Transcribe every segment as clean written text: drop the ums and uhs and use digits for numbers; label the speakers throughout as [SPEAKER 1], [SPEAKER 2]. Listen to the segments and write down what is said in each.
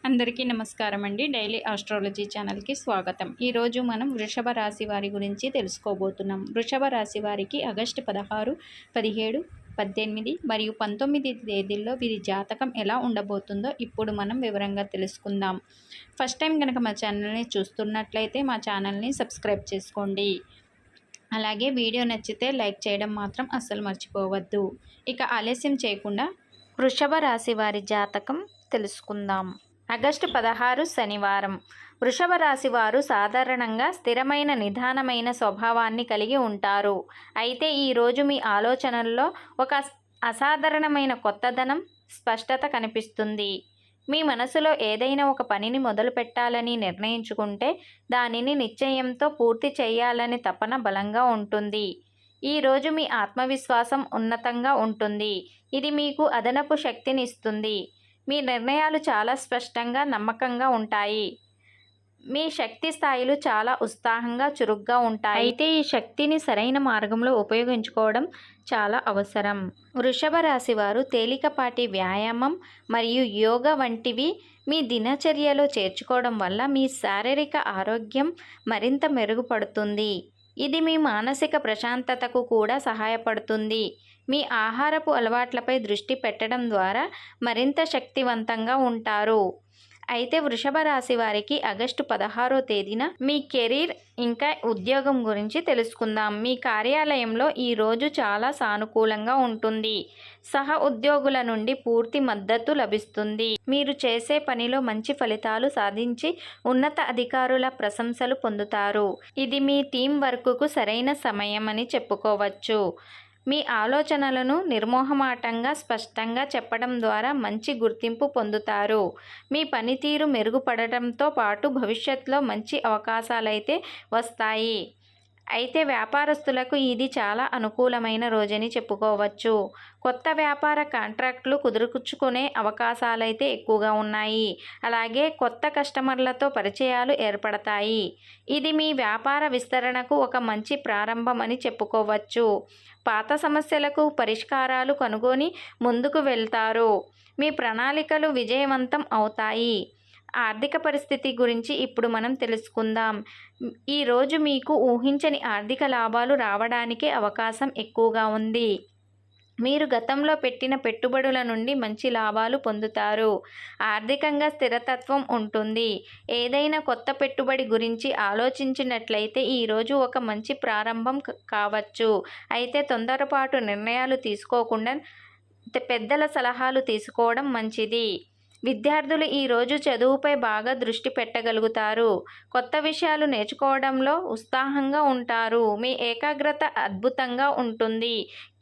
[SPEAKER 1] అందరికీ నమస్కారం అండి. డైలీ ఆస్ట్రాలజీ ఛానల్కి స్వాగతం. ఈరోజు మనం వృషభ రాశి వారి గురించి తెలుసుకోబోతున్నాం. వృషభ రాశి వారికి ఆగస్టు 16, 17, 18 మరియు 19 తేదీల్లో వీరి జాతకం ఎలా ఉండబోతుందో ఇప్పుడు మనం వివరంగా తెలుసుకుందాం. ఫస్ట్ టైం కనుక మా ఛానల్ని చూస్తున్నట్లయితే మా ఛానల్ని సబ్స్క్రైబ్ చేసుకోండి. అలాగే వీడియో నచ్చితే లైక్ చేయడం మాత్రం అస్సలు మర్చిపోవద్దు. ఇక ఆలస్యం చేయకుండా వృషభ రాశి వారి జాతకం తెలుసుకుందాం. ఆగస్టు 16 శనివారం. వృషభ రాశి వారు సాధారణంగా స్థిరమైన నిదానమైన స్వభావాన్ని కలిగి ఉంటారు. అయితే ఈరోజు మీ ఆలోచనల్లో ఒక అసాధారణమైన కొత్తదనం, స్పష్టత కనిపిస్తుంది. మీ మనసులో ఏదైనా ఒక పనిని మొదలు పెట్టాలని నిర్ణయించుకుంటే దానిని నిశ్చయంతో పూర్తి చేయాలని తపన బలంగా ఉంటుంది. ఈరోజు మీ ఆత్మవిశ్వాసం ఉన్నతంగా ఉంటుంది. ఇది మీకు అదనపు శక్తిని ఇస్తుంది. మీ నిర్ణయాలు చాలా స్పష్టంగా, నమ్మకంగా ఉంటాయి. మీ శక్తి స్థాయిలు చాలా ఉత్సాహంగా, చురుగ్గా ఉంటాయి. అయితే ఈ శక్తిని సరైన మార్గంలో ఉపయోగించుకోవడం చాలా అవసరం. వృషభ రాశి వారు తేలికపాటి వ్యాయామం మరియు యోగా వంటివి మీ దినచర్యలో చేర్చుకోవడం వల్ల మీ శారీరక ఆరోగ్యం మరింత మెరుగుపడుతుంది. ఇది మీ మానసిక ప్రశాంతతకు కూడా సహాయపడుతుంది. మీ ఆహారపు అలవాట్లపై దృష్టి పెట్టడం ద్వారా మరింత శక్తివంతంగా ఉంటారు. అయితే వృషభ రాశి వారికి ఆగస్టు 16వ తేదీన మీ కెరీర్ ఇంకా ఉద్యోగం గురించి తెలుసుకుందాం. మీ కార్యాలయంలో ఈరోజు చాలా సానుకూలంగా ఉంటుంది. సహ ఉద్యోగుల నుండి పూర్తి మద్దతు లభిస్తుంది. మీరు చేసే పనిలో మంచి ఫలితాలు సాధించి ఉన్నత అధికారుల ప్రశంసలు పొందుతారు. ఇది మీ టీం వర్క్కు సరైన సమయం అని చెప్పుకోవచ్చు. మీ ఆలోచనలను నిర్మోహమాటంగా స్పష్టంగా చెప్పడం ద్వారా మంచి గుర్తింపు పొందుతారు. మీ పనితీరు మెరుగుపడటంతో పాటు భవిష్యత్తులో మంచి అవకాశాలైతే వస్తాయి. అయితే వ్యాపారస్తులకు ఇది చాలా అనుకూలమైన రోజని చెప్పుకోవచ్చు. కొత్త వ్యాపార కాంట్రాక్టులు కుదుర్చుకునే అవకాశాలైతే ఎక్కువగా ఉన్నాయి. అలాగే కొత్త కస్టమర్లతో పరిచయాలు ఏర్పడతాయి. ఇది మీ వ్యాపార విస్తరణకు ఒక మంచి ప్రారంభం అని చెప్పుకోవచ్చు. పాత సమస్యలకు పరిష్కారాలు కనుగొని ముందుకు వెళ్తారు. మీ ప్రణాళికలు విజయవంతం అవుతాయి. ఆర్థిక పరిస్థితి గురించి ఇప్పుడు మనం తెలుసుకుందాం. ఈరోజు మీకు ఊహించని ఆర్థిక లాభాలు రావడానికి అవకాశం ఎక్కువగా ఉంది. మీరు గతంలో పెట్టిన పెట్టుబడుల నుండి మంచి లాభాలు పొందుతారు. ఆర్థికంగా స్థిరతత్వం ఉంటుంది. ఏదైనా కొత్త పెట్టుబడి గురించి ఆలోచించినట్లయితే ఈరోజు ఒక మంచి ప్రారంభం కావచ్చు. అయితే తొందరపాటు నిర్ణయాలు తీసుకోకుండా పెద్దల సలహాలు తీసుకోవడం మంచిది. విద్యార్థులు ఈరోజు చదువుపై బాగా దృష్టి పెట్టగలుగుతారు. కొత్త విషయాలు నేర్చుకోవడంలో ఉత్సాహంగా ఉంటారు. మీ ఏకాగ్రత అద్భుతంగా ఉంటుంది.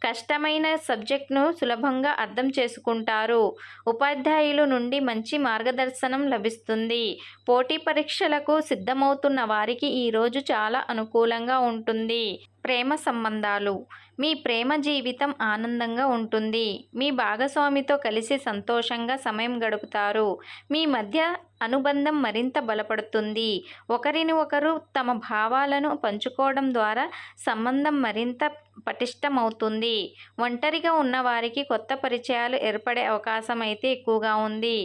[SPEAKER 1] కష్టమైన సబ్జెక్టును సులభంగా అర్థం చేసుకుంటారు. ఉపాధ్యాయుల నుండి మంచి మార్గదర్శనం లభిస్తుంది. పోటీ పరీక్షలకు సిద్ధమవుతున్న వారికి ఈరోజు చాలా అనుకూలంగా ఉంటుంది. ప్రేమ సంబంధాలు. మీ ప్రేమ జీవితం ఆనందంగా ఉంటుంది. మీ భాగస్వామితో కలిసి సంతోషంగా సమయం గడుపుతారు. మీ మధ్య అనుబంధం మరింత బలపడుతుంది. ఒకరిని ఒకరు తమ భావాలను పంచుకోవడం ద్వారా సంబంధం మరింత పటిష్టమవుతుంది. ఒంటరిగా ఉన్నవారికి కొత్త పరిచయాలు ఏర్పడే అవకాశం అయితే ఎక్కువగా ఉంది.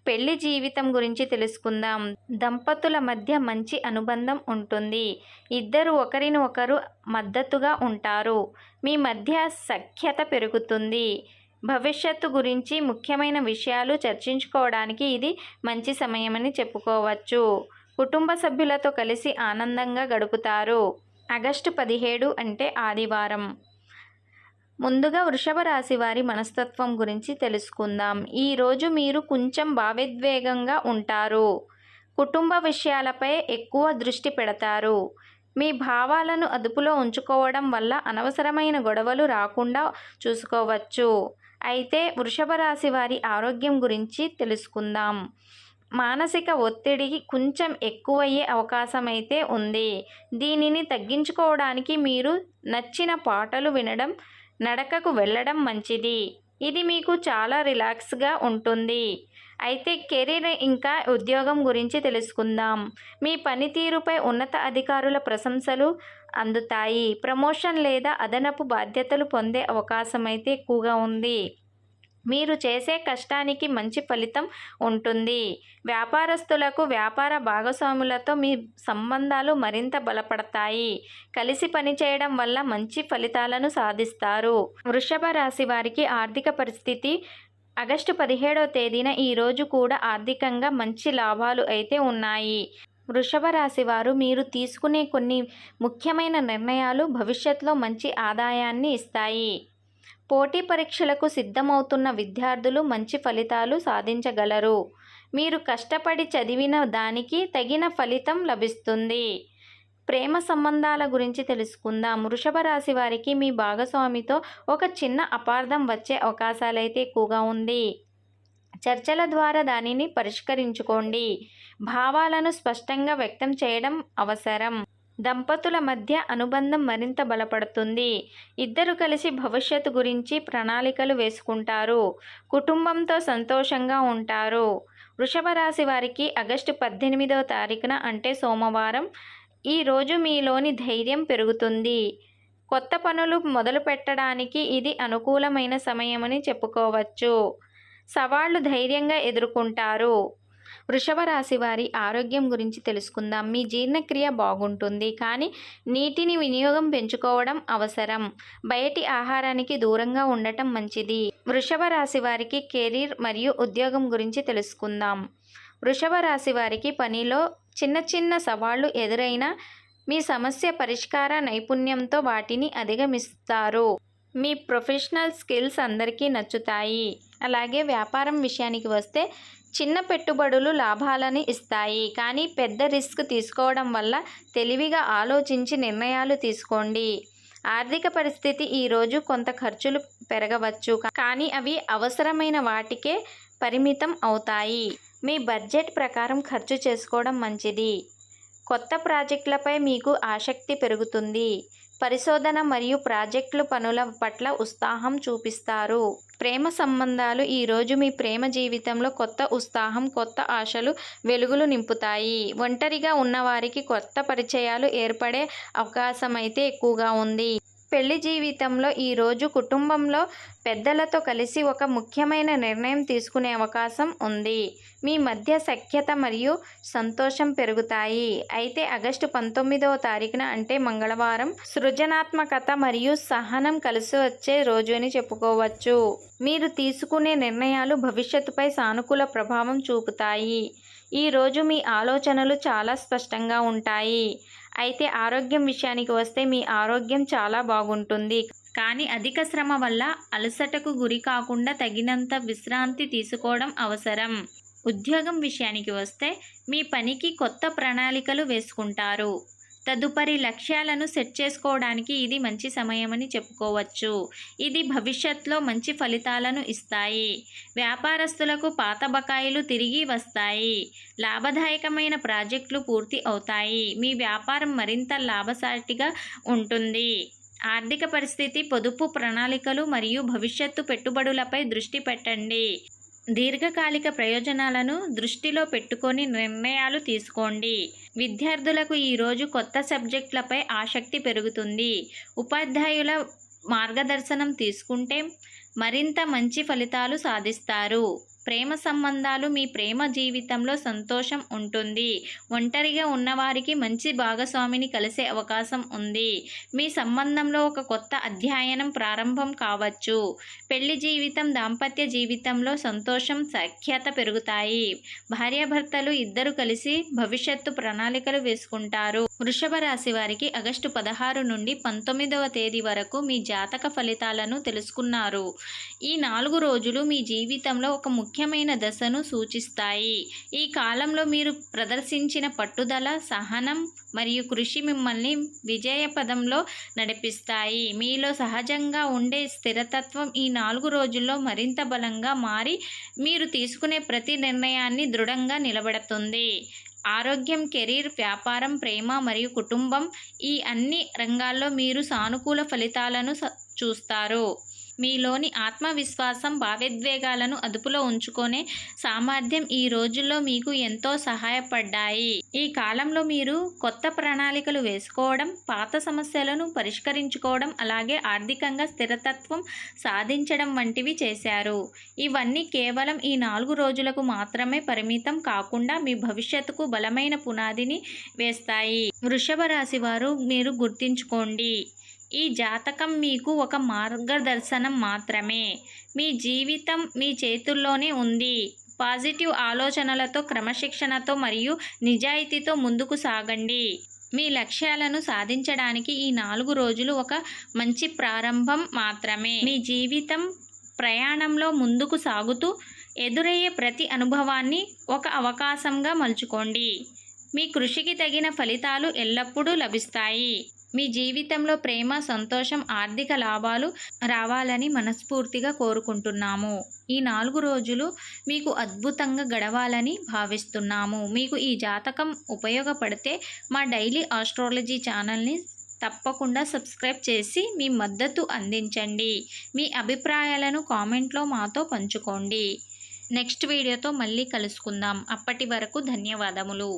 [SPEAKER 1] పెళ్లి జీవితం గురించి తెలుసుకుందాం. దంపతుల మధ్య మంచి అనుబంధం ఉంటుంది. ఇద్దరు ఒకరిని ఒకరు మద్దతుగా ఉంటారు. మీ మధ్య సఖ్యత పెరుగుతుంది. భవిష్యత్తు గురించి ముఖ్యమైన విషయాలు చర్చించుకోవడానికి ఇది మంచి సమయమని చెప్పుకోవచ్చు. కుటుంబ సభ్యులతో కలిసి ఆనందంగా గడుపుతారు. ఆగస్టు 17 అంటే ఆదివారం. ముందుగా వృషభ రాశి వారి మనస్తత్వం గురించి తెలుసుకుందాం. ఈరోజు మీరు కొంచెం భావోద్వేగంగా ఉంటారు. కుటుంబ విషయాలపై ఎక్కువ దృష్టి పెడతారు. మీ భావాలను అదుపులో ఉంచుకోవడం వల్ల అనవసరమైన గొడవలు రాకుండా చూసుకోవచ్చు. అయితే వృషభ రాశి వారి ఆరోగ్యం గురించి తెలుసుకుందాం. మానసిక ఒత్తిడి కొంచెం ఎక్కువయ్యే అవకాశం అయితే ఉంది. దీనిని తగ్గించుకోవడానికి మీరు నచ్చిన పాటలు వినడం, నడకకు వెళ్ళడం మంచిది. ఇది మీకు చాలా రిలాక్స్గా ఉంటుంది. అయితే కెరీర్ ఇంకా ఉద్యోగం గురించి తెలుసుకుందాం. మీ పనితీరుపై ఉన్నత అధికారుల ప్రశంసలు అందుతాయి. ప్రమోషన్ లేదా అదనపు బాధ్యతలు పొందే అవకాశం అయితే ఎక్కువగా ఉంది. మీరు చేసే కష్టానికి మంచి ఫలితం ఉంటుంది. వ్యాపారస్తులకు వ్యాపార భాగస్వాములతో మీ సంబంధాలు మరింత బలపడతాయి. కలిసి పనిచేయడం వల్ల మంచి ఫలితాలను సాధిస్తారు. వృషభ రాశి వారికి ఆర్థిక పరిస్థితి ఆగస్టు 17వ తేదీన ఈరోజు కూడా ఆర్థికంగా మంచి లాభాలు అయితే ఉన్నాయి. వృషభ రాశి వారు మీరు తీసుకునే కొన్ని ముఖ్యమైన నిర్ణయాలు భవిష్యత్తులో మంచి ఆదాయాన్ని ఇస్తాయి. పోటీ పరీక్షలకు సిద్ధమవుతున్న విద్యార్థులు మంచి ఫలితాలు సాధించగలరు. మీరు కష్టపడి చదివిన దానికి తగిన ఫలితం లభిస్తుంది. ప్రేమ సంబంధాల గురించి తెలుసుకుందాం. వృషభ రాశి వారికి మీ భాగస్వామితో ఒక చిన్న అపార్థం వచ్చే అవకాశాలైతే ఎక్కువగా ఉంది. చర్చల ద్వారా దానిని పరిష్కరించుకోండి. భావాలను స్పష్టంగా వ్యక్తం చేయడం అవసరం. దంపతుల మధ్య అనుబంధం మరింత బలపడుతుంది. ఇద్దరు కలిసి భవిష్యత్తు గురించి ప్రణాళికలు వేసుకుంటారు. కుటుంబంతో సంతోషంగా ఉంటారు. వృషభ రాశి వారికి ఆగస్టు 18వ తారీఖున అంటే సోమవారం ఈరోజు మీలోని ధైర్యం పెరుగుతుంది. కొత్త పనులు మొదలు పెట్టడానికి ఇది అనుకూలమైన సమయమని చెప్పుకోవచ్చు. సవాళ్లు ధైర్యంగా ఎదుర్కొంటారు. వృషభ రాశి వారి ఆరోగ్యం గురించి తెలుసుకుందాం. మీ జీర్ణక్రియ బాగుంటుంది, కానీ నీటిని వినియోగం పెంచుకోవడం అవసరం. బయటి ఆహారానికి దూరంగా ఉండటం మంచిది. వృషభ రాశి వారికి కెరీర్ మరియు ఉద్యోగం గురించి తెలుసుకుందాం. వృషభ రాశి వారికి పనిలో చిన్న చిన్న సవాళ్లు ఎదురైనా మీ సమస్య పరిష్కార నైపుణ్యంతో వాటిని అధిగమిస్తారు. మీ ప్రొఫెషనల్ స్కిల్స్ అందరికీ నచ్చుతాయి. అలాగే వ్యాపారం విషయానికి వస్తే చిన్న పెట్టుబడులు లాభాలని ఇస్తాయి, కానీ పెద్ద రిస్క్ తీసుకోవడం వల్ల తెలివిగా ఆలోచించి నిర్ణయాలు తీసుకోండి. ఆర్థిక పరిస్థితి ఈరోజు కొంత ఖర్చులు పెరగవచ్చు, కానీ అవి అవసరమైన వాటికే పరిమితం అవుతాయి. మీ బడ్జెట్ ప్రకారం ఖర్చు చేసుకోవడం మంచిది. కొత్త ప్రాజెక్టులపై మీకు ఆసక్తి పెరుగుతుంది. పరిశోధన మరియు ప్రాజెక్టుల పనుల పట్ల ఉత్సాహం చూపిస్తారు. ప్రేమ సంబంధాలు ఈరోజు మీ ప్రేమ జీవితంలో కొత్త ఉత్సాహం, కొత్త ఆశలు, వెలుగులు నింపుతాయి. ఒంటరిగా ఉన్నవారికి కొత్త పరిచయాలు ఏర్పడే అవకాశం అయితే ఎక్కువగా ఉంది. పెళ్లి జీవితంలో ఈరోజు కుటుంబంలో పెద్దలతో కలిసి ఒక ముఖ్యమైన నిర్ణయం తీసుకునే అవకాశం ఉంది. మీ మధ్య సఖ్యత మరియు సంతోషం పెరుగుతాయి. అయితే ఆగస్టు 19వ తారీఖున అంటే మంగళవారం సృజనాత్మకత మరియు సహనం కలిసి వచ్చే రోజు అని చెప్పుకోవచ్చు. మీరు తీసుకునే నిర్ణయాలు భవిష్యత్తుపై సానుకూల ప్రభావం చూపుతాయి. ఈరోజు మీ ఆలోచనలు చాలా స్పష్టంగా ఉంటాయి. అయితే ఆరోగ్యం విషయానికి వస్తే మీ ఆరోగ్యం చాలా బాగుంటుంది, కానీ అధిక శ్రమ వల్ల అలసటకు గురి కాకుండా తగినంత విశ్రాంతి తీసుకోవడం అవసరం. ఉద్యోగం విషయానికి వస్తే మీ పనికి కొత్త ప్రణాళికలు వేసుకుంటారు. తదుపరి లక్ష్యాలను సెట్ చేసుకోవడానికి ఇది మంచి సమయమని చెప్పుకోవచ్చు. ఇది భవిష్యత్తులో మంచి ఫలితాలను ఇస్తాయి. వ్యాపారస్తులకు పాత బకాయిలు తిరిగి వస్తాయి. లాభదాయకమైన ప్రాజెక్టులు పూర్తి అవుతాయి. మీ వ్యాపారం మరింత లాభసాటిగా ఉంటుంది. ఆర్థిక పరిస్థితి, పొదుపు ప్రణాళికలు మరియు భవిష్యత్తు పెట్టుబడులపై దృష్టి పెట్టండి. దీర్ఘకాలిక ప్రయోజనాలను దృష్టిలో పెట్టుకొని నిర్ణయాలు తీసుకోండి. విద్యార్థులకు ఈరోజు కొత్త సబ్జెక్టులపై ఆసక్తి పెరుగుతుంది. ఉపాధ్యాయుల మార్గదర్శనం తీసుకుంటే మరింత మంచి ఫలితాలు సాధిస్తారు. ప్రేమ సంబంధాలు మీ ప్రేమ జీవితంలో సంతోషం ఉంటుంది. ఒంటరిగా ఉన్నవారికి మంచి భాగస్వామిని కలిసే అవకాశం ఉంది. మీ సంబంధంలో ఒక కొత్త అధ్యాయం ప్రారంభం కావచ్చు. పెళ్లి జీవితం, దాంపత్య జీవితంలో సంతోషం, సఖ్యత పెరుగుతాయి. భార్యాభర్తలు ఇద్దరు కలిసి భవిష్యత్తు ప్రణాళికలు వేసుకుంటారు. వృషభ రాశి వారికి ఆగస్టు 16 నుండి 19వ తేదీ వరకు మీ జాతక ఫలితాలను తెలుసుకున్నారు. ఈ 4 రోజులు మీ జీవితంలో ఒక ముఖ్యమైన దశను సూచిస్తాయి. ఈ కాలంలో మీరు ప్రదర్శించిన పట్టుదల, సహనం మరియు కృషి మిమ్మల్ని విజయ పదంలో నడిపిస్తాయి. మీలో సహజంగా ఉండే స్థిరతత్వం ఈ 4 రోజుల్లో మరింత బలంగా మారి మీరు తీసుకునే ప్రతి నిర్ణయాన్ని దృఢంగా నిలబెడుతుంది. ఆరోగ్యం, కెరీర్, వ్యాపారం, ప్రేమ మరియు కుటుంబం ఈ అన్ని రంగాల్లో మీరు సానుకూల ఫలితాలను చూస్తారు. మీలోని ఆత్మవిశ్వాసం, భావోద్వేగాలను అదుపులో ఉంచుకునే సామర్థ్యం ఈ రోజుల్లో మీకు ఎంతో సహాయపడ్డాయి. ఈ కాలంలో మీరు కొత్త ప్రణాళికలు వేసుకోవడం, పాత సమస్యలను పరిష్కరించుకోవడం, అలాగే ఆర్థికంగా స్థిరతత్వం సాధించడం వంటివి చేశారు. ఇవన్నీ కేవలం ఈ 4 రోజులకు మాత్రమే పరిమితం కాకుండా మీ భవిష్యత్తుకు బలమైన పునాదిని వేస్తాయి. వృషభ రాశి వారు మీరు గుర్తుంచుకోండి, ఈ జాతకం మీకు ఒక మార్గదర్శనం మాత్రమే. మీ జీవితం మీ చేతుల్లోనే ఉంది. పాజిటివ్ ఆలోచనలతో, క్రమశిక్షణతో మరియు నిజాయితీతో ముందుకు సాగండి. మీ లక్ష్యాలను సాధించడానికి ఈ 4 రోజులు ఒక మంచి ప్రారంభం మాత్రమే. మీ జీవితం ప్రయాణంలో ముందుకు సాగుతూ ఎదురయ్యే ప్రతి అనుభవాన్ని ఒక అవకాశంగా మలుచుకోండి. మీ కృషికి తగిన ఫలితాలు ఎల్లప్పుడూ లభిస్తాయి. మీ జీవితంలో ప్రేమ, సంతోషం, ఆర్థిక లాభాలు రావాలని మనస్ఫూర్తిగా కోరుకుంటున్నాము. ఈ 4 రోజులు మీకు అద్భుతంగా గడవాలని భావిస్తున్నాము. మీకు ఈ జాతకం ఉపయోగపడితే మా డైలీ ఆస్ట్రాలజీ ఛానల్ని తప్పకుండా సబ్స్క్రైబ్ చేసి మీ మద్దతు అందించండి. మీ అభిప్రాయాలను కామెంట్లో మాతో పంచుకోండి. నెక్స్ట్ వీడియోతో మళ్ళీ కలుసుకుందాం. అప్పటి వరకు ధన్యవాదములు.